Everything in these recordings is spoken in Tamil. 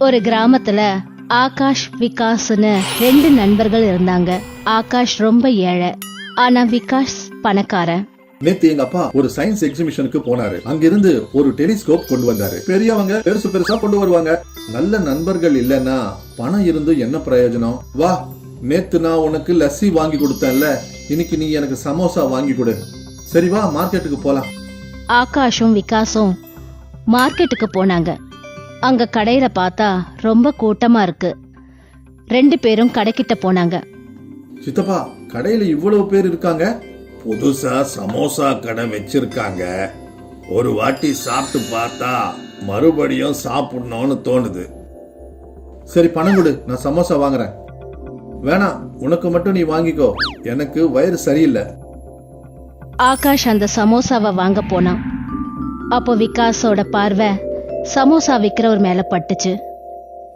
ஒரு கிராமத்துல ஆகாஷ் விகாஸ்னு 2 நண்பர்கள் இருந்தாங்க. ஆகாஷ் ரொம்ப ஏழை, ஆனா விகாஸ் பணக்காரன். நேத்து எங்க அப்பா ஒரு சயின்ஸ் எக்ஸிபிஷனுக்கு போனாரு. அங்கிருந்து ஒரு டெலிஸ்கோப் கொண்டு வந்தாரு. பெரியவங்க பெருசு பெருசா கொண்டு வருவாங்க. நல்ல நண்பர்கள் இல்லன்னா பணம் இருந்து என்ன பிரயோஜனம்? வா, நேத்து நான் உனக்கு லஸ்ஸி வாங்கி கொடுத்தேன்ல, இன்னைக்கு நீ எனக்கு சமோசா வாங்கி கொடு. சரி வா, மார்க்கெட்டுக்கு போலாம். ஆகாஷும் விகாஸும் மார்க்கெட்டுக்கு போனாங்க. அங்க கடையில பார்த்தா ரொம்ப கூட்டமா இருக்கு. 2 பேரும் கடைக்கிட்ட போனாங்க. சித்தப்பா, கடையில இவ்வளவு பேர் இருக்காங்க. புதுசா சமோசா கடை வச்சிருக்காங்க. ஒரு வாட்டி சாப்பிட்டு பார்த்தா மறுபடியும் சாப்பிடணும்னு தோணுது. சரி பணம் கொடு, நான் சமோசா வாங்குறேன். வேணாம், உனக்கு மட்டும் நீ வாங்கிக்கோ, எனக்கு வயிறு சரியில்லை. ஆகாஷ் அந்த சமோசாவை வாங்க போனான். அப்போ விகாஸோட பார்வை சமோசா விக்கிறவர் மேல பட்டுச்சு.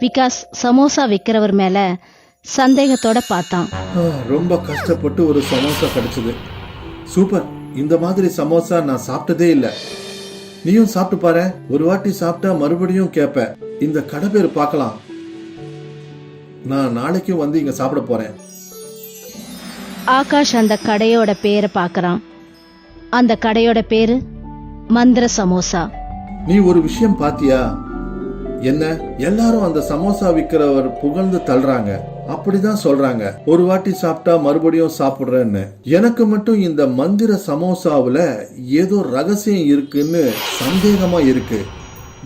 விகாஸ் சமோசா விக்கிறவர் மேல சந்தேகத்தோட பார்த்தான். ரொம்ப கஷ்டப்பட்டு ஒரு சமோசா கிடைச்சது. சூப்பர், இந்த மாதிரி சமோசா நான் சாப்பிட்டதே இல்லை. நீயும் சாப்பிட்டு பாரு. ஒரு வாட்டி சாப்பிட்டா மறுபடியும் கேப்ப. இந்த கடை பேர் பார்க்கலாம். நான் நாளைக்கும் வந்து இங்க சாப்பிட போறேன். ஆகாஷ் அந்த கடையோட பேரை பார்க்கறான். அந்த கடையோட பேரு மந்திர சமோசா. நீ ஒரு விஷயம் பாத்தியா? என்ன, எல்லாரும் அந்த சமோசா விக்கிறவர் புகழ்ந்து தள்ளுறாங்க. அப்படிதான் சொல்றாங்க, ஒரு வாட்டி சாப்பிட்டா மறுபடியும் சாப்பிடுறேன்னு. எனக்கு மட்டும் இந்த மந்திர சமோசாவுல ஏதோ ரகசியம் இருக்குன்னு சந்தேகமா இருக்கு.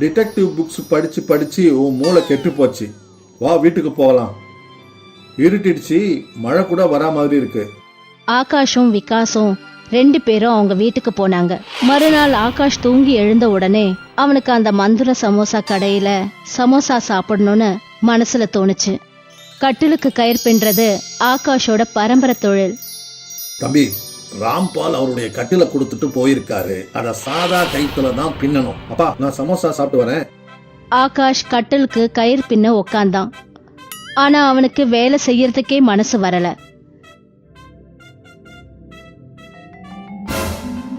டிடெக்டிவ் புக்ஸ் படிச்சு படிச்சு உன் மூளை கெட்டு போச்சு. வா, வீட்டுக்கு போகலாம். இருட்டிடுச்சு, மழை கூட வரா மாதிரி இருக்கு. ஆகாஷும் விகாஸும் 2 பேரும் அவங்க வீட்டுக்கு போனாங்க. மறுநாள் ஆகாஷ் தூங்கி எழுந்த உடனே அவனுக்கு அந்த மந்திர சமோசா கடையில சமோசா சாப்பிடணும்னு மனசுல தோணுச்சு. கட்டிலுக்கு கயிறு பின்றது ஆகாஷோட பரம்பரை தொழில். தம்பி, ராம்பால் அவருடைய கட்டில கொடுத்துட்டு போயிருக்காரு. அத சாதா கைத்துல தான் பின்னணும். அப்பா, நான் சமோசா சாப்பிட்டு வரேன். ஆகாஷ் கட்டிலுக்கு கயிறு பின்ன உக்காந்தான். ஆனா அவனுக்கு வேலை செய்யறதுக்கே மனசு வரல.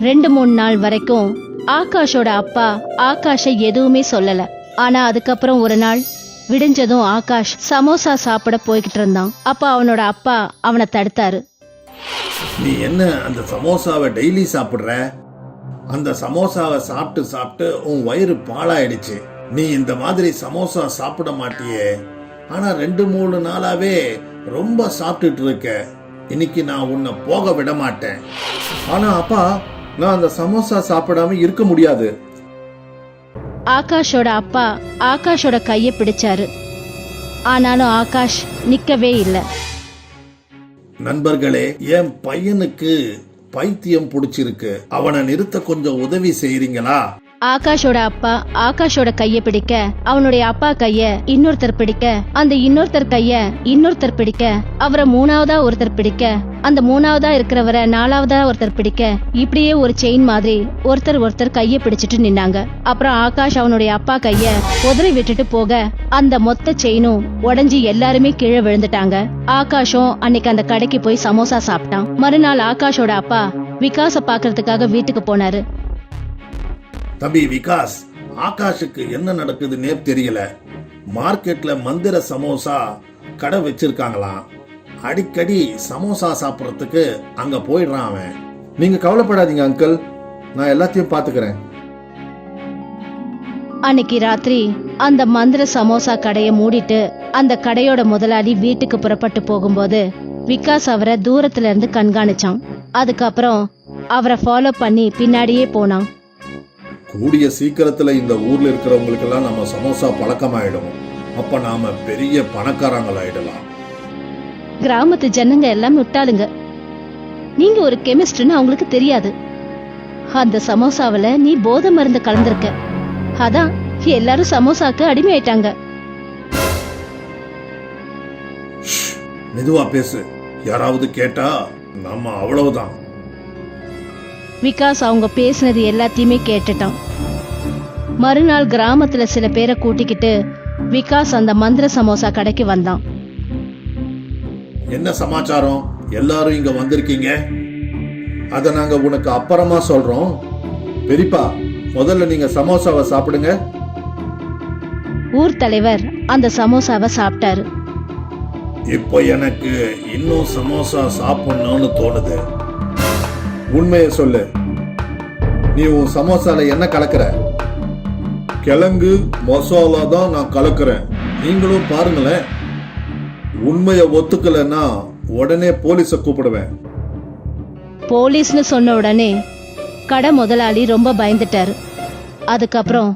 2-3 நாள் வரைக்கும் ஆகாஷோட அப்பா ஆகாஷை எதுவுமே சொல்லல. ஆனா அதுக்கப்புறம் ஒரு நாள் விடிஞ்சதும் ஆகாஷ் சமோசா சாப்பிட போய்கிட்டு இருந்தான். அப்ப அவனோட அப்பா அவனை தடுத்தாரு. நீ என்ன அந்த சமோசாவை டெய்லி சாப்பிடுற? அந்த சமோசாவை சாப்பிட்டு சாப்பிட்டு உன் வயிறு பாழாயிடுச்சு. நீ இந்த மாதிரி சமோசா சாப்பிட மாட்டியே. ஆனா 2-3 நாளாவே ரொம்ப சாப்பிட்டுட்டு இருக்க. இன்னைக்கு நான் உன்னை போக விட மாட்டேன். ஆனா அப்பா, நான் அந்த சமோசா சாப்பிடாம இருக்க முடியாது. ஆகாஷோட அப்பா ஆகாஷோட கைய பிடிச்சாரு. ஆனாலும் ஆகாஷ் நிக்கவே இல்லை. நண்பர்களே, என் பையனுக்கு பைத்தியம் பிடிச்சிருக்கு. அவனை நிறுத்த கொஞ்சம் உதவி செய்றீங்களா? ஆகாஷோட அப்பா ஆகாஷோட கைய பிடிக்க, அவனுடைய அப்பா கைய இன்னொருத்தர் பிடிக்க, அந்த இன்னொருத்தர் கைய இன்னொருத்தர் பிடிக்க, அவரை 3ஆவதா ஒருத்தர் பிடிக்க, அந்த 3ஆவதா இருக்கிறவரை 4ஆவதா ஒருத்தர் பிடிக்க, இப்படியே ஒரு செயின் மாதிரி ஒருத்தர் கைய பிடிச்சிட்டு நின்னாங்க. அப்புறம் ஆகாஷ் அவனுடைய அப்பா கைய உதறி விட்டுட்டு போக அந்த மொத்த செயினும் உடைஞ்சி எல்லாருமே கீழே விழுந்துட்டாங்க. ஆகாஷும் அன்னைக்கு அந்த கடைக்கு போய் சமோசா சாப்பிட்டான். மறுநாள் ஆகாஷோட அப்பா விகாஸ பாக்குறதுக்காக வீட்டுக்கு போனாரு. தம்பி விகாஸ், ஆகாஷுக்கு என்ன நடக்குதுன்னே தெரியல. மார்க்கெட்ல மந்திர சமோசா கடை வச்சிருக்காங்களாம். அடிக்கடி சமோசா சாப்பிடறதுக்கு அங்க போயிடுறான் அவன். நீங்க கவலைப்படாதீங்க அங்கிள், நான் எல்லாத்தையும் பாத்துக்கிறேன். அன்னைக்கு ராத்திரி அந்த மந்திர சமோசா கடைய மூடிட்டு அந்த கடையோட முதலாளி வீட்டுக்கு புறப்பட்டு போகும்போது விகாஸ் அவரை தூரத்துல இருந்து கண்காணிச்சான். அதுக்கப்புறம் அவரை ஃபாலோ பண்ணி பின்னாடியே போனான். கூடிய சீக்கிரத்துல இந்த ஊர்ல இருக்கிறவங்களுக்கு எல்லாம் நம்ம சமோசா பழக்கமாயிடும். அப்ப நாம பெரிய பணக்காரங்களாயிடலாம். கிராமத்து ஜனங்க எல்லாம் விட்டாளுங்க. நீங்க ஒரு கெமிஸ்ட்னு அவங்களுக்கு தெரியாது. அந்த சமோசாவில நீ போதை மருந்து கலந்திருக்க. அதான் எல்லாரும் சமோசாக்கு அடிமையாயிட்டாங்க. மெதுவா பேசு, யாராவது கேட்டா நம்ம அவ்வளவுதான். விகாஸ் அவங்க பேசினது எல்லாத்தையுமே கேட்டுட்டான். மறுநாள் கிராமத்துல சில பேரை கூட்டிக்கிட்டு விகாஸ் அந்த மந்திர சமோசா கடைக்கு வந்தான். என்ன சமாச்சாரம்? எல்லாரும் இங்க வந்திருக்கீங்க. அத நாங்க உனக்கு அப்புறமா சொல்றோம். பெரியப்பா, முதல்ல நீங்க சமோசாவை சாப்பிடுங்க. ஊர் தலைவர் அந்த சமோசாவை சாப்பிட்டாரு. இப்போ எனக்கு இன்னும் சமோசா சாப்பிடணும்னு தோணுது. உண்மையை சொல்லு, நீ உன் சமோசால என்ன கலக்கிற? கிழங்கு மசாலா தான் நான் கலக்குறேன். நீங்களும் பாருங்களேன். உண்மையை ஒத்துக்கலைன்னா உடனே போலீஸை கூப்பிடுவேன். போலீஸ்னு சொன்ன உடனே கடை முதலாளி ரொம்ப பயந்துட்டாரு. அதுக்கப்புறம்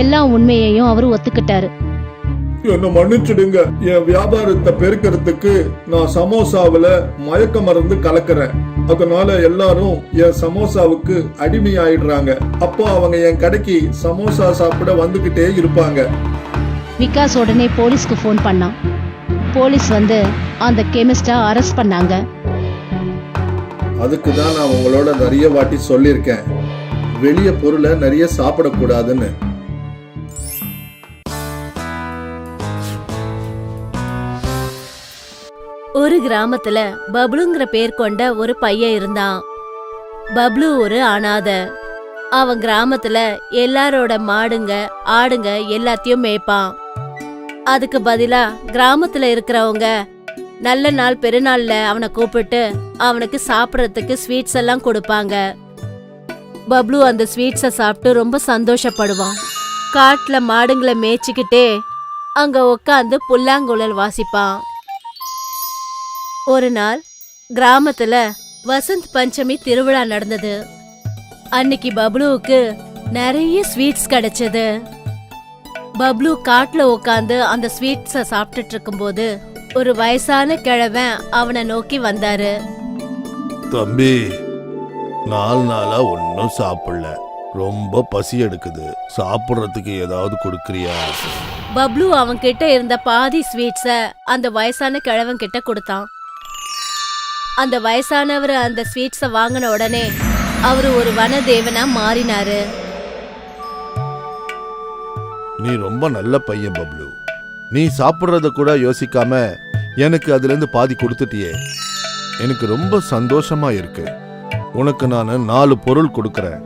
எல்லா உண்மையையும் அவரு ஒத்துக்கிட்டாரு. என்ன மன்னிச்சிடுங்க, என் வியாபாரத்தை பெருக்கிறதுக்கு நான் சமோசாவில மயக்க மருந்து கலக்கிறேன். அதனால எல்லாரும் என் சமோசாவுக்கு அடிமையாயிடுறாங்க. அப்போ அவங்க என் கடைக்கு சமோசா சாப்பிட வந்துகிட்டே இருப்பாங்க. விகாஸ் உடனே போலீஸ்க்கு ஃபோன் பண்ணான். போலீஸ் வந்து அந்த கெமிஸ்டை அரெஸ்ட் பண்ணாங்க. அதுக்கு தான் நான் உங்களோட நிறைய வாட்டி சொல்லியிருக்கேன், வெளிய பொருளை நிறைய சாப்பிடக்கூடாதுன்னு. ஒரு கிராமத்துல பப்ளுங்கிற பேர் கொண்ட ஒரு பையன் இருந்தான். பப்ளு ஒரு அனாதை. அவன் கிராமத்துல எல்லாரோட மாடுங்க ஆடுங்க எல்லாத்தையும் மேய்ப்பான். அதுக்கு பதிலா கிராமத்துல இருக்கிறவங்க நல்ல நாள் பெருநாள்ல அவனை கூப்பிட்டு அவனுக்கு சாப்பிடறதுக்கு ஸ்வீட்ஸ் எல்லாம் கொடுப்பாங்க. பப்ளு அந்த ஸ்வீட்ஸை சாப்பிட்டு ரொம்ப சந்தோஷப்படுவான். காட்டுல மாடுங்களை மேய்ச்சிக்கிட்டே அங்க உட்காந்து புல்லாங்குழல் வாசிப்பான். ஒரு நாள் கிராமத்துல வசந்த் பஞ்சமி திருவிழா நடந்தது. அன்னைக்கு பப்ளுவுக்கு நிறைய ஸ்வீட்ஸ் கிடைச்சது. பப்ளு காட்டுல உட்காந்து அந்த ஸ்வீட்ஸ சாப்பிட்டுட்டு இருக்கும்போது ஒரு வயசான கிழவன் அவனை நோக்கி வந்தாரு. தம்பி, 4 நாளா ஒன்னும் சாப்பிடல, ரொம்ப பசி எடுக்குது, சாப்பிடுறதுக்கு ஏதாவது கொடுக்கறியா? பப்ளு அவன் கிட்ட இருந்த பாதி ஸ்வீட்ஸ அந்த வயசான கிழவன் கிட்ட கொடுத்தான். அந்த வயசானவர் அந்த ஸ்வீட்ஸ வாங்கின உடனே அவரு ஒரு வனதேவனா மாறினாரு. நீ ரொம்ப நல்ல பையன் பப்ளு. நீ சாப்பிடுறத கூட யோசிக்காம எனக்கு அதுல இருந்து பாதி கொடுத்துட்டியே, எனக்கு ரொம்ப சந்தோஷமா இருக்கு. உனக்கு நான் 4 பொருள் கொடுக்கறேன்,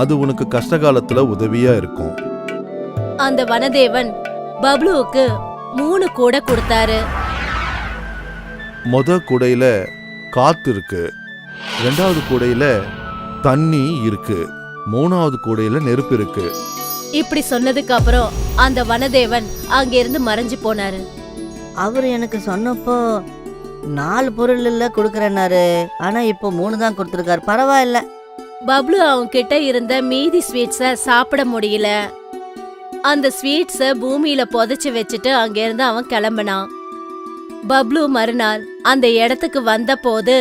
அது உனக்கு கஷ்ட காலத்துல உதவியா இருக்கும். அந்த வனதேவன் பப்ளுவுக்கு 3 கூடை கொடுத்தாரு. கூடையில காத்து இருக்கு, 2வது கூடையில தண்ணி இருக்கு, 3வது கூடையில நெருப்பு இருக்கு. இப்படி சொன்னதுக்கு அப்புறம் அந்த வனதேவன் அங்கிருந்து மறைஞ்சு போனாரு. அவர் எனக்கு சொன்னப்போ 4 பொருள் இல்ல கொடுக்கறேன்னாரு. ஆனா இப்போ 3 தான் கொடுத்துருக்காரு. பரவாயில்ல. பப்ளு அவங்க கிட்ட இருந்த மீதி ஸ்வீட்ஸ சாப்பிட முடியல. அந்த ஸ்வீட்ஸ பூமியில புதைச்சு வச்சுட்டு அங்கிருந்து அவன் கிளம்பினான். பப்ளு மறுநாள் அந்த இடத்துக்கு வந்த போது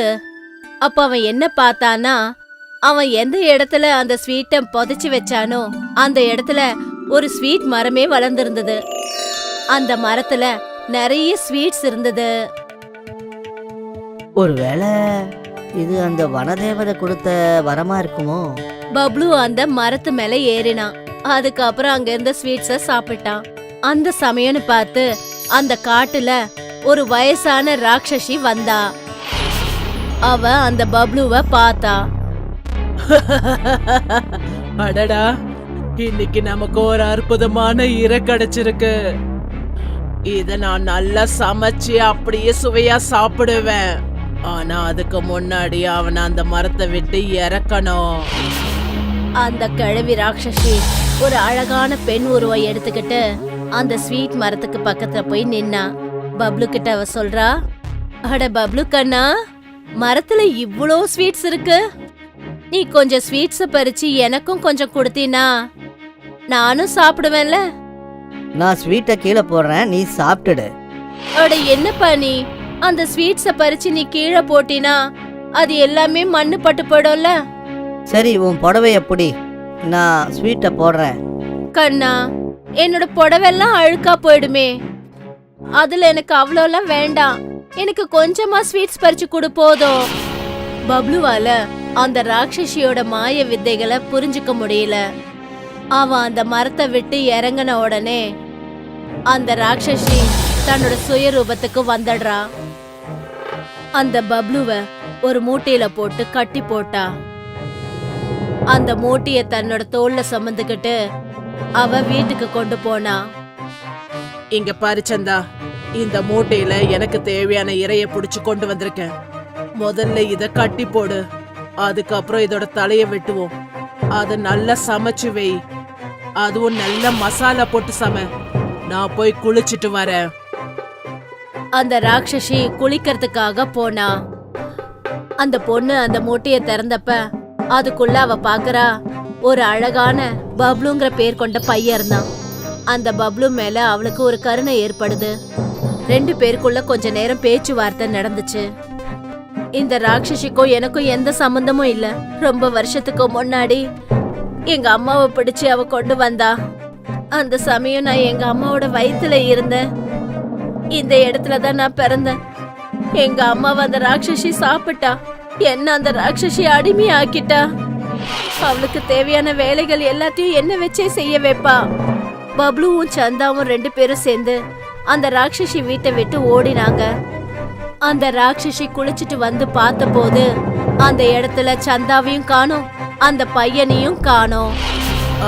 அப்ப அவன் என்ன பார்த்தானா, அவன் எந்த இடத்துல அந்த ஸ்வீட்டை புதைச்சு வச்சானோ அந்த இடத்துல ஒரு ஸ்வீட் மரமே வளர்ந்திருந்தது. அந்த மரத்துல நிறைய ஸ்வீட்ஸ் இருந்தது. ஒருவேளை இது அந்த வனதேவதை கொடுத்த வரமா இருக்குமோ? பப்ளு அந்த மரத்து மேல ஏறினான். அதுக்கப்புறம் அங்க இருந்த ஸ்வீட்ஸ சாப்பிட்டான். அந்த சமயம்னு பார்த்து அந்த காட்டுல ஒரு வயசான ராட்சசி வந்தா. அவ அந்த பப்ளுவை பார்த்தா. அடடா, இன்னைக்கு நமக்கு ஒரு அற்புதமான இரை கிடைச்சிருக்கு. இத நான் நல்லா சமைச்சு அப்படியே சுவையா சாப்பிடுவேன். ஆனா அதுக்கு முன்னாடி அவனை அந்த மரத்தை விட்டு இறக்கணும். அந்த கிழவி ராட்சசி ஒரு அழகான பெண் உருவம் எடுத்துக்கிட்டு அந்த ஸ்வீட் மரத்துக்கு பக்கத்துல போய் நின்னா. பப்ளு கிட்ட அவ சொல்றா, அட பப்ளு கண்ணா, மரத்துல இவ்ளோ ஸ்வீட்ஸ் இருக்கு. நீ கொஞ்சம் ஸ்வீட்ஸ பறிச்சு எனக்கும் கொஞ்சம் கொடுத்தீனா நானும் சாப்பிடுவேன்ல. நான் ஸ்வீட்டை கீழே போடுறேன், நீ சாப்பிட்டுடு. அட என்னப்பா நீ, அந்த ஸ்வீட்ஸ பறிச்சு நீ கீழே போட்டினா அது எல்லாமே மண்ணு பட்டு போயிடும்ல. சரி, உன் புடவை எப்படி? நான் ஸ்வீட்டை போடுறேன். கண்ணா, என்னோட புடவெல்லாம் அழுக்கா போயிடுமே. அதுல எனக்கு அவ்வளோலாம் வேண்டாம், எனக்கு கொஞ்சமா ஸ்வீட்ஸ் பறிச்சு கொடு போதும். பப்ளுவால அந்த ராட்சசியோட மாய வித்தைகளை புரிஞ்சுக்க முடியல. அவன் அந்த மரத்தை விட்டு இறங்கின உடனே அந்த ராட்சசி தன்னோட சுயரூபத்துக்கு வந்துடுறா. அந்த பப்ளுவ ஒரு மூட்டையில போட்டு கட்டி போட்டா. அந்த மூட்டைய தன்னோட தோல்ல சுமந்துக்கிட்டு அவ வீட்டுக்கு கொண்டு போனா. இங்க பாரு சந்தா, இந்த மூட்டையில எனக்கு தேவையான இறைய புடிச்சு கொண்டு வந்திருக்கேன். முதல்ல இத கட்டி போடு, அதுக்கப்புறம் இதோட தலைய வெட்டுவோம். அத நல்லா சமைச்சு வை, அதுவும் நல்ல மசாலா போட்டு சமை. நான் போய் குளிச்சிட்டு வரேன். அந்த ராட்சசி குளிக்கிறதுக்காக போனா. அந்த பொண்ணு அந்த மூட்டைய திறந்தப்ப அதுக்குள்ள அவ பாக்குறா, ஒரு அழகான பப்ளுங்கிற பேர் கொண்ட பையன் இருந்தான். அந்த பப்ளு மேல அவளுக்கு ஒரு கருணை ஏற்படுது. 2 பேருக்குள்ள கொஞ்ச நேரம் பேச்சுவார்த்தை நடந்துச்சு. இந்த ராட்சசிக்கும் எனக்கும் எந்த சம்பந்தமும் இல்ல. ரொம்ப வருஷத்துக்கு முன்னாடி எங்க அம்மாவை பிடிச்சு அவ கொண்டு வந்தா. அந்த சமயம் நான் எங்க அம்மாவோட வயித்துல இருந்தேன். இந்த இடத்துல தான் நான் பிறந்தேன். எங்க அம்மாவை அந்த ராட்சசி சாப்பிட்டா. என்ன அந்த ராட்சசி அடிமையாக்கிட்டா. அவளுக்கு தேவையான வேலைகள் எல்லாத்தையும் என்ன வச்சே செய்ய வைப்பா. பப்ளுவும் சந்தாவும் 2 பேரும் சேர்ந்து அந்த ராட்சசி வீட்டை விட்டு ஓடினாங்க. அந்த ராட்சசி குளிச்சுட்டு வந்து பார்த்தபோது அந்த இடத்துல சந்தாவையும் காணோம், அந்த பையனையும் காணோம்.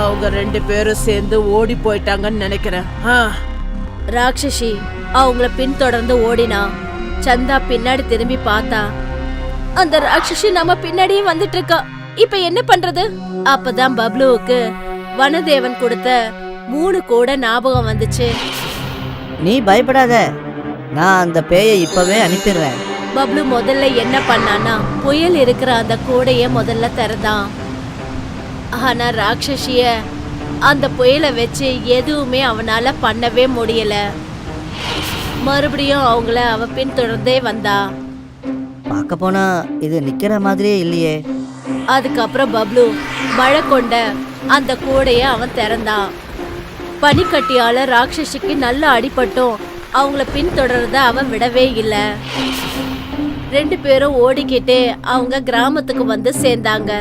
அவங்க 2 பேரும் சேர்ந்து ஓடி போயிட்டாங்கன்னு நினைக்கிறேன். ராட்சசி அவங்கள பின்தொடர்ந்து ஓடினா. சந்தா பின்னாடி திரும்பி பார்த்தா. அந்த ராட்சசி நம்ம பின்னாடியே வந்துட்டு இருக்கா. இப்ப என்ன பண்றது? அப்பதான் பப்ளுவுக்கு வனதேவன் கொடுத்த 3 கூட ஞாபகம் வந்துச்சு. நீ பயப்படாத, நான் அந்த பேயை இப்பவே அனுப்பிடுறேன். பப்ளு முதல்ல என்ன பண்ணானா, புயல் இருக்கிற அந்த கூடைய முதல்ல திறந்தான். ஆனா ராட்சசிய அந்த புயலை வச்சு எதுவுமே அவனால பண்ணவே முடியல. மறுபடியும் அவங்கள அவ பின்தொடர்ந்தே வந்தா. பார்க்க போனா இது நிக்கிற மாதிரியே இல்லையே. அதுக்கப்புறம் பப்ளு மழை கொண்ட அந்த கூடைய அவன் திறந்தான். பனிக்கட்டியால ராட்சசிக்கு நல்ல அடிபட்டும் அவங்கள பின்தொடர்றத அவன் விடவே இல்லை. 2 பேரும் ஓடிக்கிட்டே அவங்க கிராமத்துக்கு வந்து சேர்ந்தாங்க.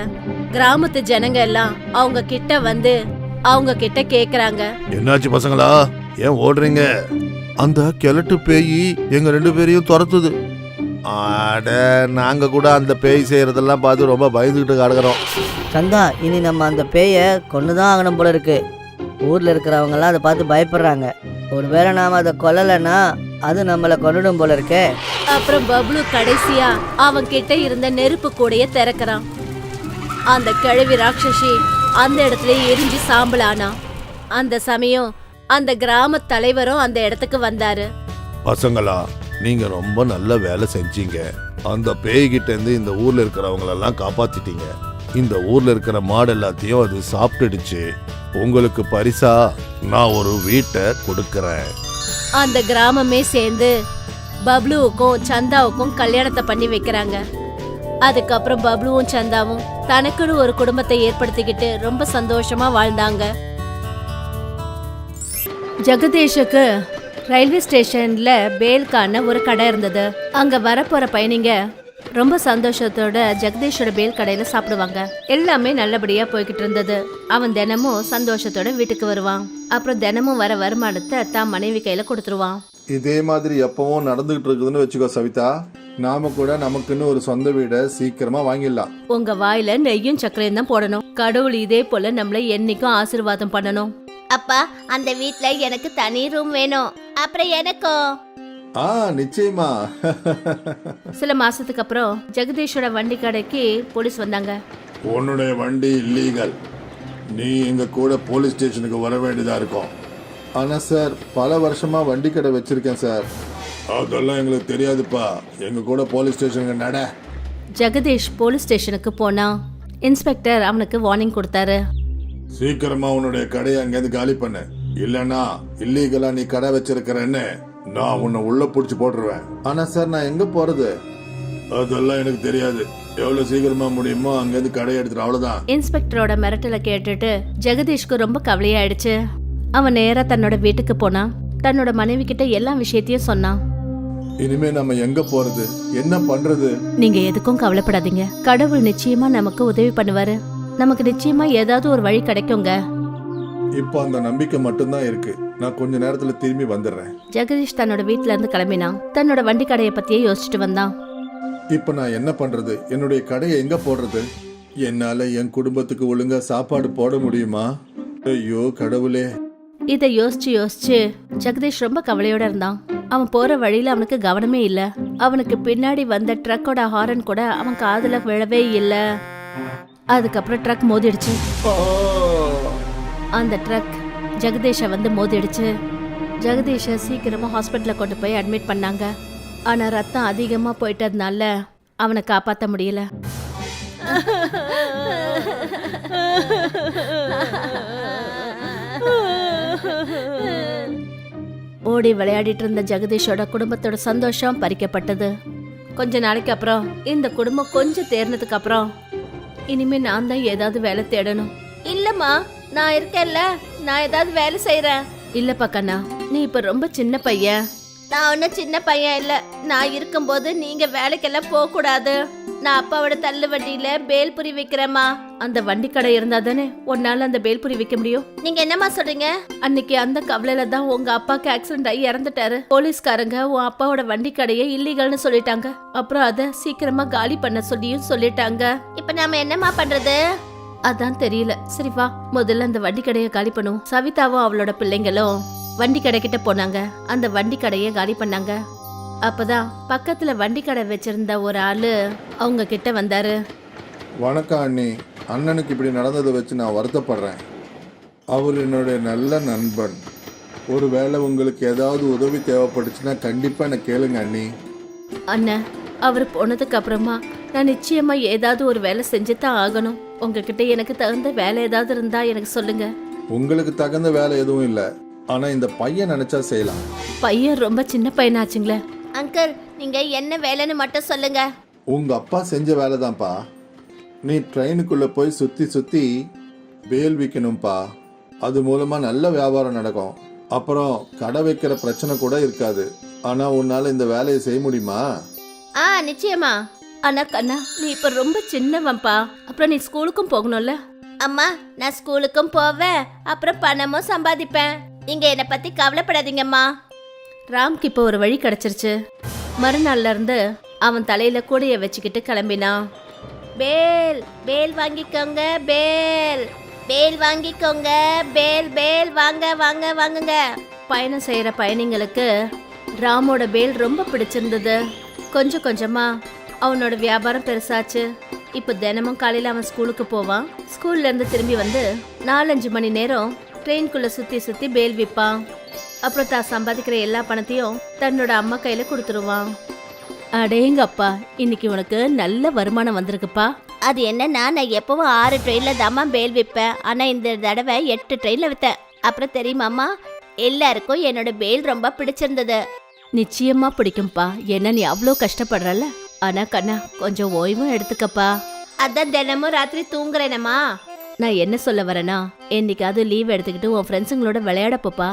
கிராமத்து ஜனங்க எல்லாம் அவங்க கிட்ட வந்து அவங்க கிட்ட கேக்குறாங்க, என்னாச்சு பசங்களா, ஏன் ஓடுறீங்க? அந்த கிழட்டு பேய் எங்க 2 பேரையும் துரத்துது. ஆட, நாங்க கூட அந்த பேய் செய்யறதெல்லாம் பார்த்து ரொம்ப பயந்துகிட்டு கிடக்குறோம். சந்தா, இனி நம்ம அந்த பேயை கொண்டுதான் ஆகணும் போல இருக்கு. ஊர்ல இருக்கிறவங்கெல்லாம் அதை பார்த்து பயப்படுறாங்க. ஒருவேளை நாம அதை கொல்லலைன்னா அது நம்மளை கொண்டுடும் போல இருக்கே. அப்புறம் பப்ளு கடைசியா அவன் கிட்ட இருந்த நெருப்பு கூடைய திறக்கிறான். அந்த கிழவி ராட்சசி அந்த இடத்துல எரிஞ்சு சாம்பலானா. அந்த சமயம் அந்த கிராம தலைவரும் அந்த இடத்துக்கு வந்தாரு. பசங்களா, நீங்க ரொம்ப நல்ல வேலை செஞ்சீங்க. அந்த பேய்கிட்ட இருந்து இந்த ஊர்ல இருக்கிறவங்களெல்லாம் காப்பாத்திட்டீங்க. இந்த ஊர்ல இருக்கிற மாடு எல்லாத்தையும் அது சாப்பிட்டுடுச்சு. உங்களுக்கு பரிசா நான் ஒரு வீட்டை கொடுக்கறேன். அந்த கிராமமே சேர்ந்து பப்ளுவுக்கும் சந்தாவுக்கும் கல்யாணத்தை பண்ணி வைக்கிறாங்க. அதுக்கப்புறம் பப்ளுவும் சந்தாவும் தனக்குன்னு ஒரு குடும்பத்தை ஏற்படுத்திக்கிட்டு ரொம்ப சந்தோஷமா வாழ்ந்தாங்க. ஜெகதீஷுக்கு ரயில்வே ஸ்டேஷன்ல பேல்கான ஒரு கடை இருந்தது. அங்க வரப்போற பயணிங்க ரொம்ப சந்தோஷத்தோட ஜெகதீஷோட பேல் கடையில சாப்பிடுவாங்க. எல்லாமே நல்லபடியா போய்கிட்டு இருந்தது. அவன் தினமும் சந்தோஷத்தோட வீட்டுக்கு வருவான். அப்புறம் தினமும் வர வருமானத்தை தான் மனைவி கையில கொடுத்துருவான். இதே மாதிரி எப்பவும் நடந்துகிட்டு இருக்குதுன்னு வச்சுக்கோ சவிதா. நாம கூட நமக்குன்னு ஒரு சொந்த வீடை சீக்கிரமா வாங்கிடலாம். உங்க வாயில நெய்யும் சர்க்கரையும் தான் போடணும். கடவுள் இதே போல நம்மள என்னைக்கும் ஆசீர்வாதம் பண்ணணும். அப்பா, அந்த வீட்ல எனக்கு தனி ரூம் வேணும். அப்புறம் எனக்கும். நிச்சயமா. சில மாசத்துக்கு அப்புறம் ஜெகதீஷோட வண்டி கடைக்கு போலீஸ் வந்தாங்க. உன்னுடைய வண்டி இல்லீகல். நீ எங்க கூட போலீஸ் ஸ்டேஷனுக்கு வர வேண்டியதா இருக்கும். ஆனா சார், பல வருஷமா வண்டி கடை வச்சிருக்கேன் சார். அதெல்லாம் எங்களுக்கு தெரியாதுப்பா. எங்க கூட போலீஸ் ஸ்டேஷனுக்கு நட. ஜெகதீஷ் போலீஸ் ஸ்டேஷனுக்கு போனா இன்ஸ்பெக்டர் அவனுக்கு வார்னிங் கொடுத்தாரு. சீக்கிரமா உன்னுடைய கடையை அங்கேருந்து காலி பண்ணு. இல்லன்னா இல்லீகலா நீ கடை வச்சிருக்கிறேன்னு நான் உன்னை உள்ள புடிச்சு போட்டுருவேன். ஆனா சார், நான் எங்க போறது? அதெல்லாம் எனக்கு தெரியாது. எவ்வளவு சீக்கிரமா முடியுமோ அங்கிருந்து கடை எடுத்துட்டு, அவ்வளவுதான். இன்ஸ்பெக்டரோட மிரட்டலை கேட்டுட்டு ஜெகதீஷ்க்கு ரொம்ப கவலையாயிடுச்சு. அவன் நேரா தன்னோட வீட்டுக்கு போனான். தன்னோட மனைவி கிட்ட எல்லா விஷயத்தையும் சொன்னான். இனிமே நம்ம எங்க போறது, என்ன பண்றது? நீங்க எதுக்கும் கவலைப்படாதீங்க. கடவுள் நிச்சயமா நமக்கு உதவி பண்ணுவாரு. நமக்கு நிச்சயமா ஏதாவது ஒரு வழி கிடைக்குங்க. இப்போ அந்த நம்பிக்கை மட்டும்தான் இருக்கு. நான் கொஞ்ச நேரத்துல திரும்பி வந்துடுறேன். ஜெகதீஷ் தன்னோட வீட்ல இருந்து கிளம்பினான். தன்னோட வண்டி கடையை பத்தியே யோசிச்சுட்டு வந்தான். இப்ப நான் என்ன பண்றது? என்னுடைய கடையை எங்க போடுறது? என்னால என் குடும்பத்துக்கு ஒழுங்கா சாப்பாடு போட முடியுமா? ஐயோ கடவுளே. இதை யோசிச்சு யோசிச்சு ஜெகதீஷ் ரொம்ப கவலையோட இருந்தான். அவன் போற வழியில அவனுக்கு கவனமே இல்ல. அவனுக்கு பின்னாடி வந்த ட்ரக்கோட ஹாரன் கூட அவன் காதுல விழவே இல்ல. அதுக்கப்புறம் ட்ரக் மோதிடுச்சு. அந்த ட்ரக் ஜெகதீஷை வந்து மோதிடுச்சு. ஜெகதீஷை சீக்கிரமா ஹாஸ்பிட்டல்ல கொண்டு போய் அட்மிட் பண்ணாங்க. ஆனா ரத்தம் அதிகமா போயிட்டதுனால அவனை காப்பாத்த முடியல. ஓடி விளையாடிட்டு இருந்த ஜெகதீஷோட குடும்பத்தோட சந்தோஷம் பறிக்கப்பட்டது. கொஞ்ச நாளைக்கு அப்புறம் இந்த குடும்பம் கொஞ்சம் தேர்னதுக்கு அப்புறம் இனிமே நான் தான் ஏதாவது வேலை தேடணும். இல்லம்மா, நான் இருக்கேன்ல, நான் ஏதாவது வேலை செய்யறேன். இல்லப்பா கண்ணா, நீ இப்ப ரொம்ப சின்ன பையன். நான் ஒன்னும் சின்ன பையன் இல்ல. நான் இருக்கும்போது நீங்க வேலைக்கெல்லாம் போக கூடாது. நான் அப்பாவோட தள்ளு வண்டியில பேல்புரி விக்கிறேம்மா. அந்த வண்டி கடை இருந்தா தானே உன்னால அந்த பேல்புரி விற்க முடியும். நீங்க என்னம்மா சொல்றீங்க? அன்னைக்கு அந்த கவலையில தான் உங்க அப்பாக்கு ஆக்சிடென்ட் ஆகி இறந்துட்டாரு. போலீஸ்காரங்க உன் அப்பாவோட வண்டி கடையை இல்லீகல்னு சொல்லிட்டாங்க. அப்புறம் அத சீக்கிரமா காலி பண்ண சொல்லியும் சொல்லிட்டாங்க. இப்ப நாம என்னம்மா பண்றது? அதான் தெரியல. சரி வா, முதல்ல அந்த வண்டி கடையை காலி பண்ணுவோம். சவிதாவும் அவளோட பிள்ளைங்களும் வண்டி கடை கிட்ட போனாங்க. அந்த வண்டி கடையை காலி பண்ணாங்க. அப்பதான் பக்கத்துல வண்டி கடை வச்சிருந்த ஒரு ஆளு அவங்க கிட்ட வந்தாரு. வணக்கம் அண்ணி. அண்ணனுக்கு இப்படி நடந்ததை வச்சு நான் வருத்தப்படுறேன். அவர் என்னுடைய நல்ல நண்பன். ஒருவேளை உங்களுக்கு ஏதாவது உதவி தேவைப்பட்டுச்சுன்னா கண்டிப்பாக என்னை கேளுங்க அண்ணி. அண்ணன், அவர் போனதுக்கு அப்புறமா நான் நிச்சயமா ஏதாவது ஒரு வேலை செஞ்சு தான் ஆகணும். உங்ககிட்ட எனக்கு தகுந்த வேலை ஏதாவது இருந்தா எனக்கு சொல்லுங்க. உங்களுக்கு தகுந்த வேலை எதுவும் இல்லை, ஆனால் இந்த பையன் நினச்சா செய்யலாம். பையன் ரொம்ப சின்ன பையனாச்சுங்களே. அங்கிள், நீங்க என்ன வேலைன்னு மட்டும் சொல்லுங்க. உங்கள் அப்பா செஞ்ச வேலை தான்ப்பா. நீ ட்ரெயினுக்குள்ளே போய் சுற்றி சுற்றி வேல் விற்கணும்ப்பா. அது மூலமாக நல்ல வியாபாரம் நடக்கும். அப்புறம் கடை வைக்கிற பிரச்சனை கூட இருக்காது. ஆனால் உன்னால் இந்த வேலையை செய்ய முடியுமா? நிச்சயமா. ஆனா கண்ணா, நீ இப்ப ரொம்ப சின்னவன்பா. அப்புறம் நீ ஸ்கூலுக்கும் போகணும்ல. அம்மா, நான் ஸ்கூலுக்கும் போவேன், அப்புறம் பணமும் சம்பாதிப்பேன். நீங்க என்னை பத்தி கவலைப்படாதீங்கம்மா. ராம்க்கு இப்போ ஒரு வழி கிடைச்சிருச்சு. மறுநாள்ல இருந்து அவன் தலையில கூடைய வச்சுக்கிட்டு கிளம்பினான். பேல் பேல் வாங்கிக்கோங்க, பேல் பேல் வாங்கிக்கோங்க, பேல் பேல் வாங்க வாங்க வாங்குங்க. பயணம் செய்யற பயணிங்களுக்கு ராமோட பேல் ரொம்ப பிடிச்சிருந்தது. கொஞ்சம் கொஞ்சமா அவனோட வியாபாரம் பெருசாச்சு. இப்போ தினமும் காலையில அவன் ஸ்கூலுக்கு போவான். ஸ்கூல்ல இருந்து திரும்பி வந்து 4-5 மணி நேரம் ட்ரெயின்குள்ள சுத்தி சுத்தி பேல் விற்பான். அப்புறம் தான் சம்பாதிக்கிற எல்லா பணத்தையும் தன்னோட அம்மா கையில கொடுத்துருவான். அடேங்கப்பா, இன்னைக்கு உனக்கு நல்ல வருமானம் வந்திருக்குப்பா. அது என்னன்னா, நான் எப்பவும் 6 ட்ரெயின்ல தாம்மா பேல் விற்பேன். ஆனா இந்த தடவை 8 ட்ரெயின்ல வித்தேன். அப்புறம் தெரியுமாம்மா, எல்லாருக்கும் என்னோட பேல் ரொம்ப பிடிச்சிருந்தது. நிச்சயமா பிடிக்கும்பா, ஏன்னா நீ அவ்வளோ கஷ்டப்படுறல. ஆனா கண்ணா, கொஞ்சம் ஓய்வும் எடுத்துக்கப்பா. அதான் தினமும் ராத்திரி தூங்குறேனம்மா. நான் என்ன சொல்ல வரேன்னா, என்னைக்காவது லீவ் எடுத்துக்கிட்டு உன் ஃப்ரெண்ட்ஸுங்களோட விளையாட போப்பா.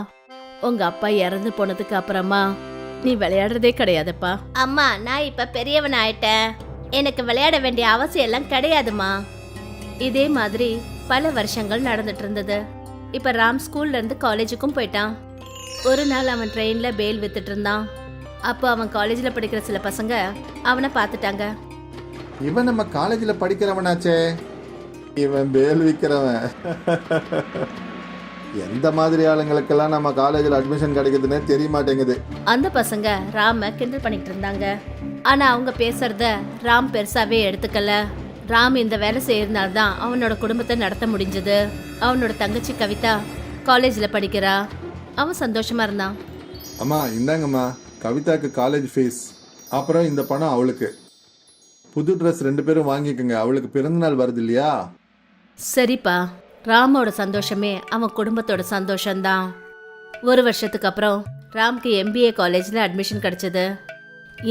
உங்க அப்பா இறந்து போனதுக்கு அப்புறமா நீ விளையாடுறதே கிடையாதுப்பா. அம்மா, நான் இப்ப பெரியவன் ஆயிட்டேன். எனக்கு விளையாட வேண்டிய அவசியம் எல்லாம் கிடையாதுமா. இதே மாதிரி பல வருஷங்கள் நடந்துட்டு இருந்தது. இப்ப ராம் ஸ்கூல்ல இருந்து காலேஜுக்கும் போயிட்டான். ஒரு நாள் அவன் ட்ரெயின்ல பேல் வித்துட்டு இருந்தான். அப்போ அவன் காலேஜ்ல படிக்கிற சில பசங்க அவனை பார்த்துட்டாங்க. இவன் நம்ம காலேஜில் படிக்கிறவனாச்சே, இவன் பேல் விற்கிறவன். எந்த மாதிரி ஆளுங்களுக்கெல்லாம் நம்ம காலேஜில் அட்மிஷன் கிடைக்குதுன்னே தெரிய மாட்டேங்குது. அந்த பசங்க ராம கிண்டல் பண்ணிட்டு இருந்தாங்க. ஆனா அவங்க பேசுறத ராம் பெருசாவே எடுத்துக்கல. ராம் இந்த வேலை செய்யறதுனால தான் அவனோட குடும்பத்தை நடத்த முடிஞ்சது. அவனோட தங்கச்சி கவிதா காலேஜ்ல படிக்கிறா. அவன் சந்தோஷமா இருந்தான். அம்மா இந்தாங்கம்மா, கவிதாக்கு காலேஜ் ஃபீஸ். அப்புறம் இந்த பணம் அவளுக்கு. புது ட்ரெஸ் 2 பேரும் வாங்கிக்கோங்க, அவளுக்கு பிறந்தநாள் வருது இல்லையா? சரிப்பா. ராமோட சந்தோஷமே அவன் குடும்பத்தோட சந்தோஷம்தான். 1 வருஷத்துக்கு அப்புறம் ராம்க்கு MBA காலேஜ்ல அட்மிஷன் கிடைச்சது.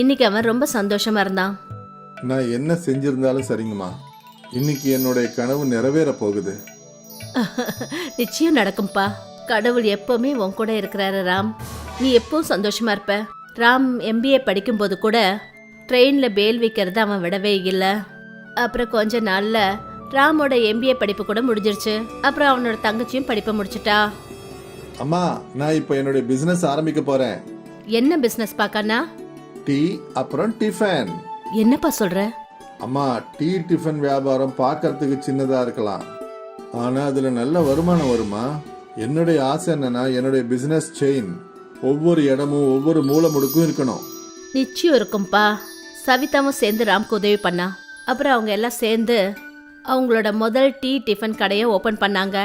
இன்னைக்கு அவன் ரொம்ப சந்தோஷமா இருந்தான். நான் என்ன செஞ்சிருந்தாலும் சரிங்கம்மா, இன்னைக்கு என்னுடைய கனவு நிறைவேற போகுது. நிச்சயம் நடக்கும்பா. கடவுள் எப்பவுமே உன் கூட இருக்கிறாரு ராம். நீ எப்பவும் சந்தோஷமா இருப்ப. ராம் MBA படிக்கும்போது கூட ட்ரெயின்ல பேல் விற்கிறத அவன் விடவே இல்லை. அப்புறம் கொஞ்ச நாள்ல ராமோட MBA படிப்பு கூட முடிஞ்சிருச்சு. அப்புறம் அவனோட தங்கச்சியும் படிப்பை முடிச்சிட்டா. அம்மா, நான் இப்போ என்னுடைய பிசினஸ் ஆரம்பிக்க போறேன். என்ன பிசினஸ் பாக்கண்ணா? டீ அப்புறம் டிஃபன். என்னப்பா சொல்ற? அம்மா, டீ டிஃபன் வியாபாரம் பார்க்கறதுக்கு சின்னதா இருக்கலாம், ஆனா அதுல நல்ல வருமானம் வருமா. என்னுடைய ஆசை என்னன்னா என்னுடைய பிசினஸ் செயின் ஒவ்வொரு இடமும் ஒவ்வொரு மூலை முடுக்கும் இருக்கணும். நிச்சயம் இருக்கும்பா. சவிதாவும் சேர்ந்து ராம்க்கு உதவி பண்ணா. அப்புறம் அவங்க எல்லாம் சேர்ந்து அவங்களோட முதல் டீ டிஃபன் கடையை ஓபன் பண்ணாங்க.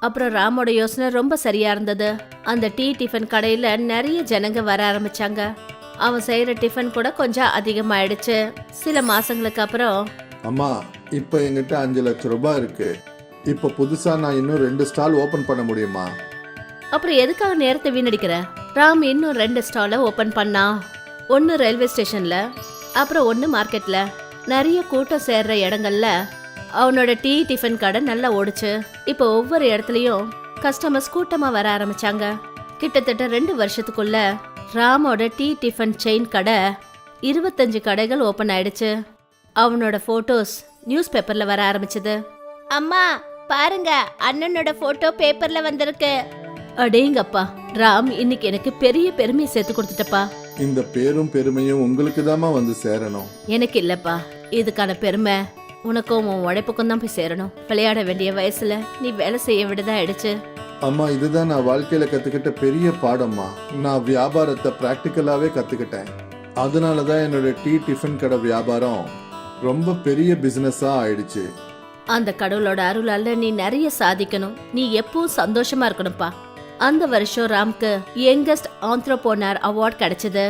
அப்புறம் ராமோட யோசனை ரொம்ப சரியா இருந்தது. அந்த டீ டிஃபன் கடையில நிறைய ஜனங்க வர ஆரம்பிச்சாங்க. அவன் செய்யற டிஃபன் கூட கொஞ்சம் அதிகமாயிடுச்சு. சில மாசங்களுக்கு அப்புறம், அம்மா இப்ப என்கிட்ட 5 லட்சம் ரூபாய் இருக்கு. இப்ப புதுசா நான் இன்னும் 2 ஸ்டால் ஓபன் பண்ண முடியுமா? அப்புறம் எதுக்காக நேரத்தை வீணடிக்கிற? ராம் இன்னும் 2 ஸ்டாலை ஓபன் பண்ணான். ஒன்னு ரயில்வே ஸ்டேஷன்ல, அப்புறம் ஒன்னு மார்க்கெட்ல. நிறைய கூட்டம் சேர்ற இடங்கள்ல அவனோட டீ டிஃபன் கடை நல்லா ஓடுச்சு. இப்போ ஒவ்வொரு இடத்துலயும் கஸ்டமர்ஸ் கூட்டமா வர ஆரம்பிச்சாங்க. கிட்டத்தட்ட 2 வருஷத்துக்குள்ள ராமோட டீ டிஃபன் செயின் கடை 25 கடைகள் ஓபன் ஆயிடுச்சு. அவனோட போட்டோஸ் நியூஸ் பேப்பர்ல வர ஆரம்பிச்சது. அம்மா பாருங்க, அண்ணனோட போட்டோ பேப்பர்ல வந்திருக்கு. அடேங்கப்பா, ராம் இன்னைக்கு எனக்கு பெரிய பெருமையை சேர்த்து கொடுத்துட்டப்பா. இந்த பேரும் பெருமையும் உங்களுக்கு தாமா வந்து சேரணும். எனக்கு இல்லப்பா, இதுக்கான பெருமை உனக்கும் உன் உழைப்புக்கும் தான் போய் சேரணும். விளையாட வேண்டிய வயசுல நீ வேலை செய்ய விடதான் ஆயிடுச்சு. அம்மா இதுதான் நான் வாழ்க்கையில கத்துக்கிட்ட பெரிய பாடம்மா. நான் வியாபாரத்தை பிராக்டிக்கலாவே கத்துக்கிட்டேன். அதனாலதான் என்னோட டீ டிஃபன் கடை வியாபாரம் ரொம்ப பெரிய பிசினஸா ஆயிடுச்சு. அந்த கடவுளோட அருளால நீ நிறைய சாதிக்கணும். நீ எப்பவும் சந்தோஷமா இருக்கணும்ப்பா. அந்த வருஷம் ராம்க்கு யங்கஸ்ட் ஆந்த்ரப்ரனர் அவார்ட் கிடைச்சது.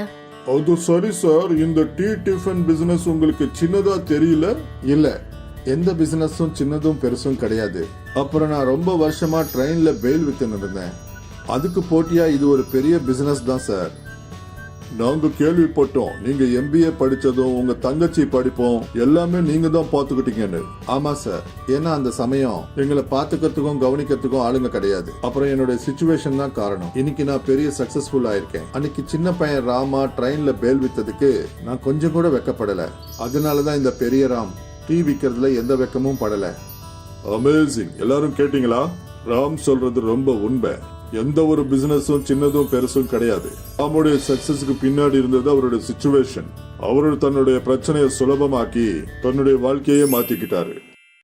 அது சரி சார், இந்த டீ டிஃபன் பிசினஸ் உங்களுக்கு சின்னதா தெரியல? இல்ல, எந்த பிசினஸும் சின்னதும் பெருசும் கிடையாது. அப்புறம் நான் ரொம்ப வருஷமா ட்ரெயின்ல பெயில் வித்துன்னு இருந்தேன். அதுக்கு போட்டியா இது ஒரு பெரிய பிசினஸ் தான் சார். நாங்க கேள்விப்பட்டோம் நீங்க MBA படிச்சதும் உங்க தங்கச்சி படிப்போம் எல்லாமே நீங்க தான் பாத்துக்கிட்டீங்கன்னு. ஆமா சார், ஏன்னா அந்த சமயம் எங்களை பாத்துக்கிறதுக்கும் கவனிக்கிறதுக்கும் ஆளுங்க கிடையாது. அப்புறம் என்னோட சிச்சுவேஷன் தான் காரணம். இன்னைக்கு நான் பெரிய சக்சஸ்ஃபுல் ஆயிருக்கேன். அன்னைக்கு சின்ன பையன் ராமா ட்ரெயின்ல பேல் வித்ததுக்கு நான் கொஞ்சம் கூட வெக்கப்படல. அதனாலதான் இந்த பெரிய ராம் டீ விக்கிறதுல எந்த வெக்கமும் படல. அமேசிங். எல்லாரும் கேட்டீங்களா? ராம் சொல்றது ரொம்ப உண்மை. எந்த ஒரு பிசினஸும் சின்னதும் பெருசும் கிடையாது. அவருடைய சக்சஸ்க்கு பின்னாடி இருந்தது அவருடைய சிச்சுவேஷன். அவரு தன்னுடைய பிரச்சனையை சுலபமாக்கி தன்னுடைய வாழ்க்கையே மாத்திக்கிட்டாரு.